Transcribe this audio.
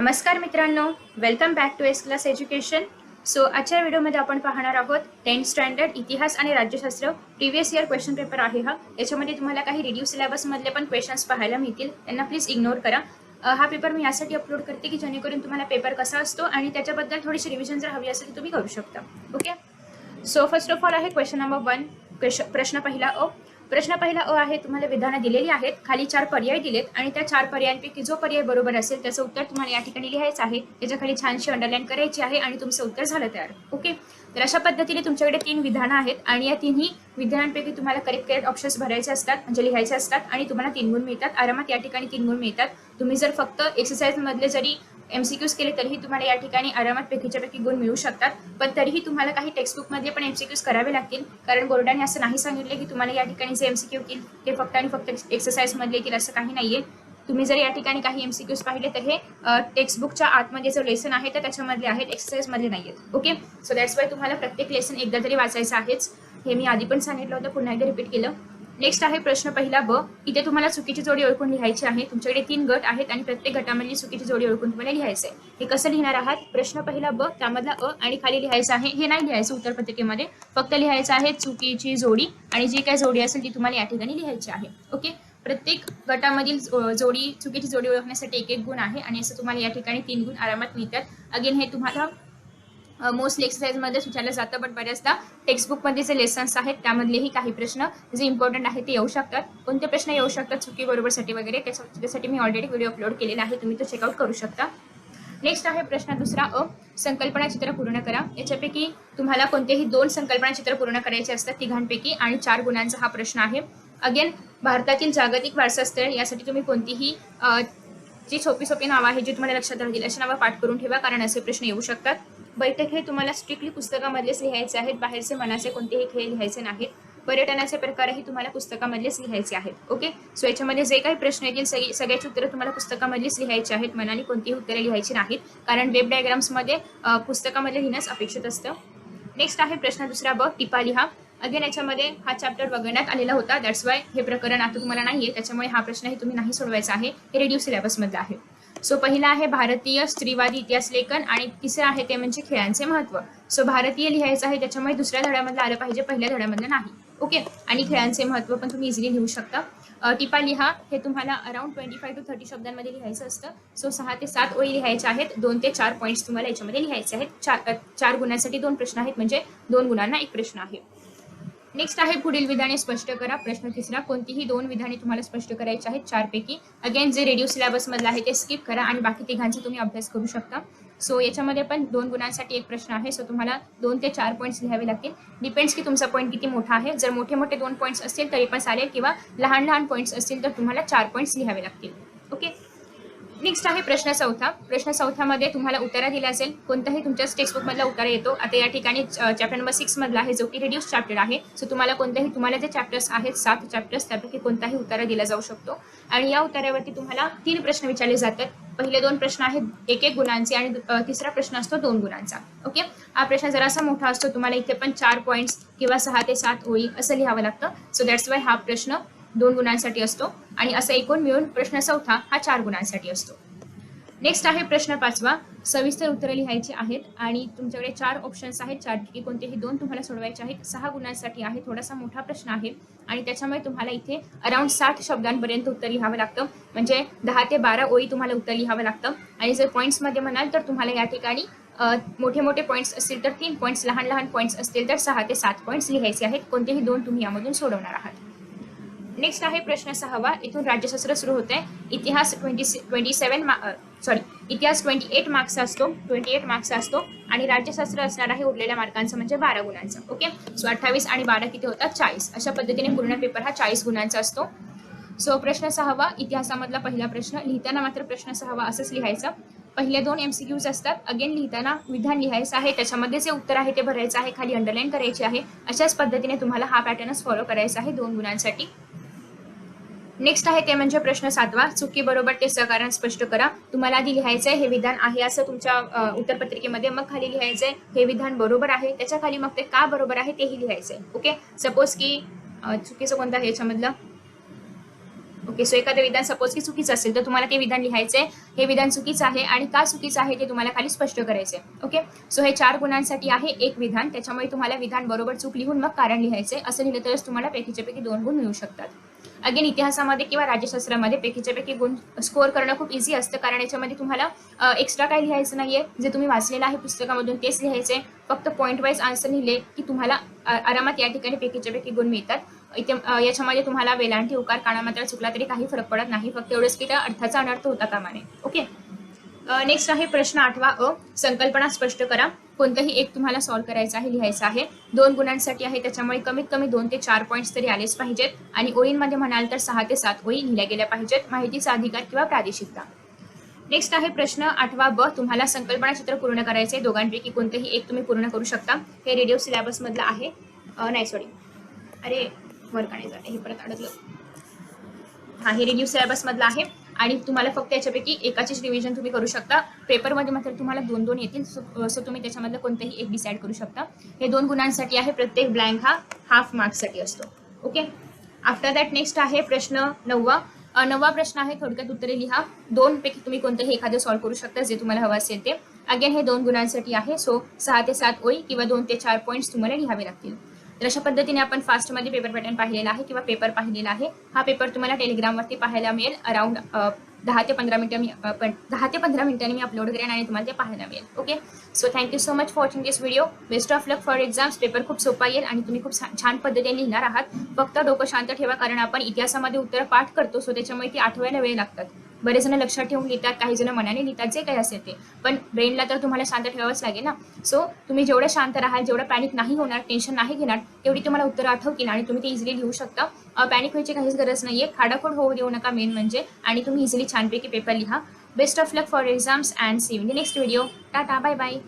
नमस्कार मित्रांनो, welcome back to S class education. So आजच्या व्हिडिओमध्ये आपण पाहणार आहोत 10th स्टँडर्ड इतिहास आणि राज्यशास्त्र प्रिव्हियस इयर क्वेश्चन पेपर आहे हा. याच्यामध्ये तुम्हाला काही रिड्यू सिलेबस मधले पण क्वेश्चन्स पाहायला मिळतील, त्यांना प्लीज इग्नोर करा. हा पेपर मी यासाठी अपलोड करते की जेणेकरून तुम्हाला पेपर कसा असतो आणि त्याच्याबद्दल थोडीशी रिव्हिजन जर हवी असेल तर तुम्ही करू शकता. Okay, so first of all आहे क्वेश्चन नंबर 1. प्रश्न पहिला अ आहे. तुम्हाला विधानं दिलेली आहेत, खाली 4 पर्याय दिलेत आणि त्या 4 पर्यायांपैकी जो पर्याय बरोबर असेल त्याचं उत्तर तुम्हाला या ठिकाणी लिहायचं आहे. त्याच्या खाली छानशी अंडरलाईन करायची आहे आणि तुमचं उत्तर झालं तयार. ओके, तर अशा पद्धतीने तुमच्याकडे 3 विधानं आहेत आणि या तिन्ही विधानांपैकी तुम्हाला करेक्ट ऑप्शन्स भरायचे असतात, म्हणजे लिहायचे असतात आणि तुम्हाला 3 गुण मिळतात. आरामात या ठिकाणी 3 गुण मिळतात. तुम्ही जर फक्त एक्सरसाइज मधले जरी MCQs केले तरीही तुम्हाला या ठिकाणी आरामात पैकीच्या पैकी गुण मिळू शकतात. पण तरीही तुम्हाला काही टेक्स्टबुक मध्ये पण MCQs करावे लागतील, कारण बोर्डाने असं नाही सांगितले की तुम्हाला या ठिकाणी जे MCQ येतील ते फक्त आणि फक्त एक्सरसाइज मधले येतील, असं काही नाहीये. तुम्ही जर या ठिकाणी काही MCQs पाहिले तर हे टेक्स्टबुकच्या आतमध्ये जो लेसन आहे तर त्याच्यामधले आहेत, एक्सरसाइज मधले नाहीयेत. ओके, सो दॅट्स वाय तुम्हाला प्रत्येक लेसन एकदा तरी वाचायचं आहेच. हे मी आधी पण सांगितलं होतं, पुन्हा एकदा रिपीट केलं. नेक्स्ट आहे प्रश्न पहिला ब. इथे तुम्हाला चुकीची जोडी ओळखून लिहायची आहे. तुमच्याकडे 3 गट आहेत आणि प्रत्येक गटामधली चुकीची जोडी ओळखून तुम्हाला लिहायचं आहे. हे कसं लिहिणार आहात? प्रश्न पहिला ब, त्यामधला अ आणि खाली लिहायचं आहे. हे नाही लिहायचं उत्तरपत्रिकेमध्ये, फक्त लिहायचं आहे चुकीची जोडी आणि जी काय जोडी असेल ती तुम्हाला या ठिकाणी लिहायची आहे. ओके, प्रत्येक गटामधील जोडी चुकीची जोडी ओळखण्यासाठी 1-1 गुण आहे आणि असं तुम्हाला या ठिकाणी 3 गुण आरामात मिळतात. अगेन हे तुम्हाला मोस्टली एक्सरसाइज मध्ये विचारलं जातं, पण बऱ्याचदा टेक्स्टबुक मध्ये जे लेसन्स आहेत त्यामधलेही काही प्रश्न जे इम्पॉर्टंट आहेत ते येऊ शकतात. कोणते प्रश्न येऊ शकतात चुकी बरोबरसाठी वगैरे, त्यासाठी मी ऑलरेडी व्हिडिओ अपलोड केलेला आहे, तुम्ही तो चेकआउट करू शकता. नेक्स्ट आहे प्रश्न दुसरा अ. संकल्पना चित्र पूर्ण करा. याच्यापैकी तुम्हाला कोणतेही 2 संकल्पना चित्र पूर्ण करायचे असतात तिघांपैकी आणि 4 गुणांचा हा प्रश्न आहे. अगेन भारतातील जागतिक वारसा स्थळ यासाठी तुम्ही कोणतीही जी सोपी नावं आहे जी तुम्हाला लक्षात राहतील अशी नावं पाठ करून ठेवा, कारण असे प्रश्न येऊ शकतात. बैठक हे तुम्हाला स्ट्रिक्टली पुस्तकामधलेच लिहायचे आहेत, बाहेरचे मनाचे कोणतेही खेळ लिहायचे नाहीत. पर्यटनाचे प्रकारही तुम्हाला पुस्तकामधलेच लिहायचे आहेत. ओके, सो याच्यामध्ये जे काही प्रश्न येतील सगळ्याची उत्तरं तुम्हाला पुस्तकामधलीच लिहायची आहेत, मनाने कोणतीही उत्तरे लिहायची नाहीत, कारण वेब डायग्राम्स मध्ये पुस्तकामध्ये लिहिण्यास अपेक्षित असतं. नेक्स्ट आहे प्रश्न दुसरा ब. टिपा लिहा. अगेन याच्यामध्ये हा चॅप्टर वगळण्यात आलेला होता, दॅट्स वाय हे प्रकरण आता तुम्हाला नाहीये, त्याच्यामुळे हा प्रश्नही तुम्ही नाही सोडवायचा आहे. हे रेडिओ सिलेबस मधला आहे. सो पहिला आहे भारतीय स्त्रीवादी इतिहास लेखन आणि तिसरं आहे ते म्हणजे खेळांचे महत्व. सो भारतीय लिहायचं आहे, त्याच्यामुळे दुसऱ्या धड्यामधलं आलं पाहिजे, पहिल्या धड्यामधलं नाही. ओके, आणि खेळांचे महत्व पण तुम्ही इझिली लिहू शकता. टिपा लिहा हे तुम्हाला अराउंड 25 to 30 शब्दांमध्ये लिहायचं असतं. सो 6 ते 7 ओळी लिहायच्या आहेत. 2 ते 4 पॉईंट्स तुम्हाला याच्यामध्ये लिहायचे आहेत. 4 गुणांसाठी 2 प्रश्न आहेत, म्हणजे 2 गुणांना 1 प्रश्न आहे. नेक्स्ट आहे पुढील विधाने स्पष्ट करा. प्रश्न तिसरा, कोणतीही 2 विधाने तुम्हाला स्पष्ट करायची आहेत 4 पैकी. अगेन जे रेडिओ सिलेबस मधलं आहे ते स्किप करा आणि बाकी तिघांचा तुम्ही अभ्यास करू शकता. सो याच्यामध्ये पण 2 गुणांसाठी 1 प्रश्न आहे. सो तुम्हाला 2 ते 4 पॉईंट्स लिहावे लागतील. डिपेंड्स की तुमचा पॉईंट किती मोठा आहे. जर मोठे 2 पॉईंट्स असतील तरी पण चालेल, किंवा लहान पॉईंट्स असतील तर तुम्हाला 4 पॉईंट्स लिहावे लागतील. ओके, नेक्स्ट आहे प्रश्न चौथा. प्रश्न चौथ्यामध्ये तुम्हाला उतारा दिला असेल, कोणताही तुमच्याच टेक्स्टबुक मधला उतारा येतो. आता या ठिकाणी चॅप्टर नंबर 6 मधला आहे, जो की रिड्यूस चॅप्टर आहे. सो तुम्हाला जे चॅप्टर्स आहेत 7 चॅप्टर्स, त्यापैकी कोणताही उतारा दिला जाऊ शकतो आणि या उतार्यावरती तुम्हाला 3 प्रश्न विचारले जातात. पहिले 2 प्रश्न आहेत 1-1 गुणांचे आणि तिसरा प्रश्न असतो 2 गुणांचा. ओके, हा प्रश्न जरासा मोठा असतो, तुम्हाला इथे पण 4 पॉईंट्स किंवा 6 ते 7 ओळी असं लिहावं लागतं. सो दॅट्स वाय हा प्रश्न 2 गुणांसाठी असतो आणि असं एकूण मिळून प्रश्न चौथा हा 4 गुणांसाठी असतो. नेक्स्ट आहे प्रश्न 5वा. सविस्तर उत्तरे लिहायची आहेत आणि तुमच्याकडे 4 ऑप्शन्स आहेत, 4 पैकी कोणतेही 2 तुम्हाला सोडवायचे आहेत. 6 गुणांसाठी आहे, थोडासा मोठा प्रश्न आहे आणि त्याच्यामुळे तुम्हाला इथे अराउंड 60 शब्दांपर्यंत उत्तर लिहावं लागतं, म्हणजे 10 ते 12 ओळी तुम्हाला उत्तर लिहावं लागतं. आणि जर पॉईंट्स मध्ये म्हणाल तर तुम्हाला या ठिकाणी मोठे पॉईंट्स असतील तर 3 पॉईंट्स, लहान पॉईंट्स असतील तर 6 ते 7 पॉईंट्स लिहायचे आहेत. कोणतेही 2 तुम्ही यामधून सोडवणार आहात. नेक्स्ट आहे प्रश्न 6वा. इथून राज्यशास्त्र सुरू होते. इतिहास 28 मार्क्सचा असतो आणि राज्यशास्त्र असणार आहे उरलेल्या मार्कांचं, म्हणजे 12 गुणांचं. ओके, सो 28 आणि 12 किती होतात? 40. अशा पद्धतीने पूर्ण पेपर हा 40 गुणांचा असतो. सो प्रश्न 6वा इतिहासामधला पहिला प्रश्न. लिहिताना मात्र प्रश्न 6वा असंच लिहायचं. पहिले 2 MCQs असतात. अगेन लिहिताना विधान लिहायचं आहे, त्याच्यामध्ये जे उत्तर आहे ते भरायचं आहे, खाली अंडरलाईन करायची आहे. अशाच पद्धतीने तुम्हाला हा पॅटर्नच फॉलो करायचा आहे 2 गुणांसाठी. नेक्स्ट आहे ते म्हणजे प्रश्न 7वा. चुकी बरोबर ते सकारण स्पष्ट करा. तुम्हाला आधी लिहायचंय हे विधान आहे असं तुमच्या उत्तरपत्रिकेमध्ये, मग खाली लिहायचंय हे विधान बरोबर आहे, त्याच्या खाली मग ते का बरोबर आहे तेही लिहायचंय. ओके, सपोज की चुकीचं कोणतं आहे याच्यामधलं. ओके, सो एखादं विधान सपोज की चुकीचं असेल तर तुम्हाला ते विधान लिहायचंय, हे विधान चुकीचं आहे आणि का चुकीचं आहे ते तुम्हाला खाली स्पष्ट करायचंय. ओके, सो हे 4 गुणांसाठी आहे एक विधान, त्याच्यामुळे तुम्हाला विधान बरोबर चूक लिहून मग कारण लिहायचंय. असं लिहिलं तरच तुम्हाला पैकीच्या पैकी 2 गुण मिळू शकतात. अगेन इतिहासामध्ये किंवा राज्यशास्त्रामध्ये पैकीच्या पैकी गुण स्कोअर करणं खूप इझी असतं, कारण याच्यामध्ये तुम्हाला एक्स्ट्रा काही लिहायचं नाहीये. जे तुम्ही वाचलेलं आहे पुस्तकामधून तेच लिहायचे. फक्त पॉईंट वाईज आन्सर लिहिले की तुम्हाला आरामात या ठिकाणी पैकीच्या पैकी गुण मिळतात. इथे याच्यामध्ये तुम्हाला वेलांटी उकार काना मात्रा चुकला तरी काही फरक पडत नाही, फक्त एवढंच की त्या अर्थाचा अनर्थ होता कामा नये. ओके, नेक्स्ट आहे प्रश्न 8वा अ, संकल्पना स्पष्ट करा. कोणतंही एक तुम्हाला सॉल्व्ह करायचं आहे, लिहायचं आहे. 2 गुणांसाठी आहे, त्याच्यामुळे कमीत कमी 2 ते 4 पॉईंट्स तरी आलेच पाहिजेत आणि ओळींमध्ये म्हणाल तर 6 ते 7 ओळी लिहिल्या गेल्या पाहिजेत. माहितीचा अधिकार किंवा प्रादेशिकता. नेक्स्ट आहे प्रश्न 8वा ब, तुम्हाला संकल्पना चित्र पूर्ण करायचे. दोघांपैकी कोणतेही एक तुम्ही पूर्ण करू शकता. हे रेडिओ सिलेबस मधलं आहे. नाही सॉरी, अरे वर का नाही झालं, हे परत अडकलं. हा, हे रेडिओ सिलेबस मधलं आहे आणि तुम्हाला फक्त याच्यापैकी एकाचीच रिव्हिजन तुम्ही करू शकता. पेपरमध्ये मात्र तुम्हाला 2-2 येतील, सो तुम्ही त्याच्यामधलं कोणतेही एक डिसाईड करू शकता. हे 2 गुणांसाठी आहे. प्रत्येक ब्लँक हा हाफ मार्क्ससाठी असतो. ओके, आफ्टर दॅट नेक्स्ट आहे प्रश्न 9वा. 9वा प्रश्न आहे, थोडक्यात उत्तरे लिहा. 2 पैकी तुम्ही कोणतेही एखादं सॉल्व्ह करू शकता जे तुम्हाला हवं असेल ते. अगेन हे 2 गुणांसाठी आहे, सो 6 ते 7 ओळी किंवा 2 ते 4 पॉईंट्स तुम्हाला लिहावे लागतील. तर अशा पद्धतीने आपण फास्टमध्ये पेपर पॅटर्न पाहिलेला आहे किंवा पेपर पाहिलेला आहे. हा पेपर तुम्हाला टेलिग्रामवरती पाहायला मिळेल. अराउंड 10 ते 15 मिनिटांनी मी अपलोड करेन आणि तुम्हाला ते पाहायला मिळेल. Okay, so thank you so much for watching this video. Best of luck for exams. Paper खूप सोपा येईल आणि तुम्ही खूप छान पद्धतीने लिहिणार आहात. फक्त डोकं शांत ठेवा, कारण आपण इतिहासामध्ये उत्तर पाठ करतो, सो त्याच्यामुळे ती आठवायला वेळ लागतात. बरेच जण लक्षात ठेवून लिहितात, काही जण मनाने लिहितात, जे काही असेल ते. पण ब्रेनला तर तुम्हाला शांत ठेवावंच लागेल ना. सो तुम्ही जेवढं शांत राहाल, जेवढं पॅनिक नाही होणार, टेन्शन नाही घेणार, तेवढी तुम्हाला उत्तरं आठवतील आणि तुम्ही ते इझिली लिहू शकता. पॅनिक व्हायची काहीच गरज नाहीये. खाडाखोड होऊ देऊ नका मेन म्हणजे, आणि तुम्ही इझिली छानपैकी पेपर लिहा. Best of luck for exams and see you in the next video. Ta ta, bye bye.